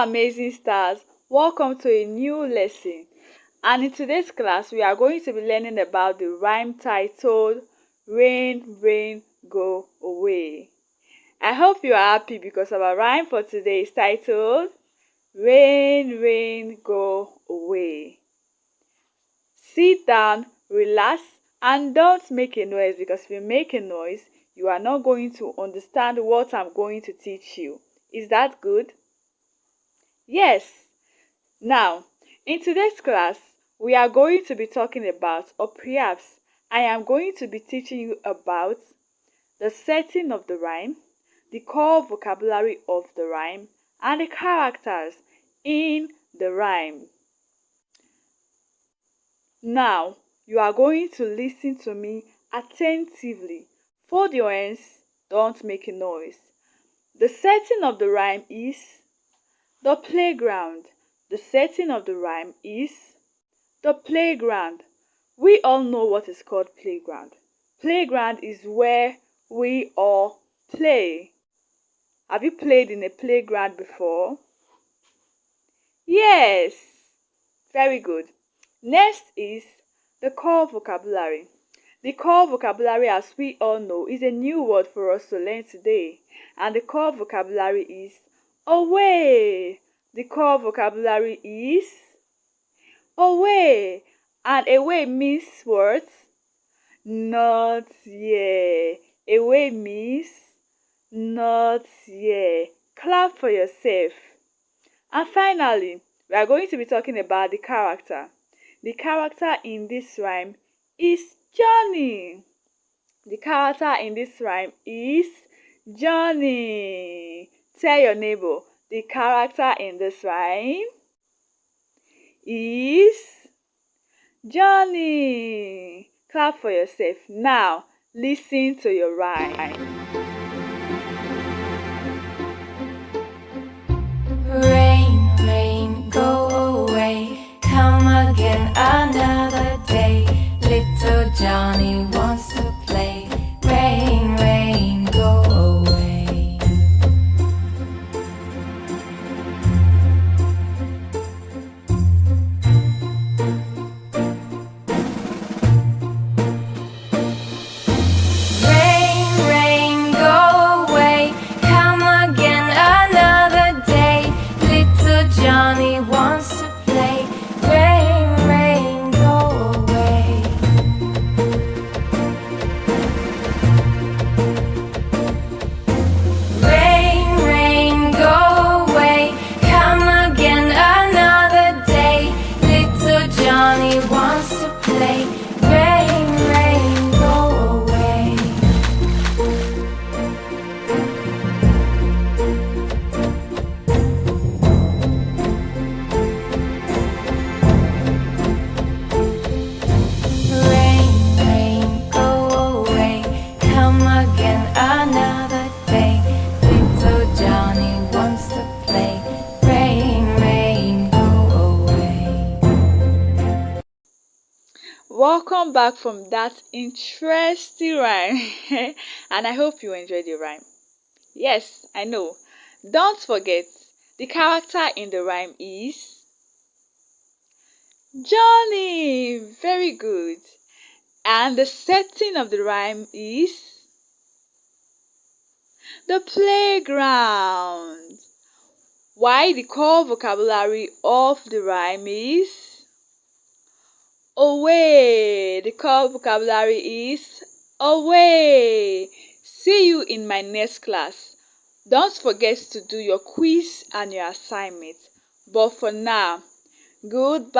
amazing stars, welcome to a new lesson. And in today's class we are going to be learning about the rhyme titled Rain, Rain, Go Away. I hope you are happy because our rhyme for today is titled Rain, Rain, Go Away. Sit down, relax, and don't make a noise, because if you make a noise you are not going to understand what I'm going to teach you. Is that good? Yes. Now, in today's class, we are going to be talking about, or perhaps I am going to be teaching you about the setting of the rhyme, the core vocabulary of the rhyme, and the characters in the rhyme. Now, you are going to listen to me attentively. Fold your hands, don't make a noise. The setting of the rhyme is the playground. The setting of the rhyme is the playground. We all know what is called playground. Playground is where we all play. Have you played in a playground before? Yes. Very good. Next is the core vocabulary. The core vocabulary, as we all know, is a new word for us to learn today. And the core vocabulary is away. The core vocabulary is away. And away means what? Not here. Away means not here. Clap for yourself. And finally, we are going to be talking about the character. The character in this rhyme is Johnny. The character in this rhyme is Johnny. Tell your neighbor, the character in this rhyme is Johnny. Clap for yourself. Now, listen to your rhyme. Rain, rain, go away. Come again another day. Little Johnny wants to play. Rain, rain, go away. Rain, rain, go away. Come again another day. Little Johnny wants to play. Rain, rain, go away. Rain, rain, go away. Come again another day. Little Johnny wants to play. Rain, rain, go away. Rain, rain, go away. Come again another day. Little Johnny wants to play. Rain, rain, go away. Welcome back from that interesting rhyme. And I hope you enjoyed the rhyme. Yes, I know. Don't forget, the character in the rhyme is Johnny. Very good. And the setting of the rhyme is the playground. Why the core vocabulary of the rhyme is away. The core vocabulary is away. See you in my next class. Don't forget to do your quiz and your assignment. But for now, goodbye.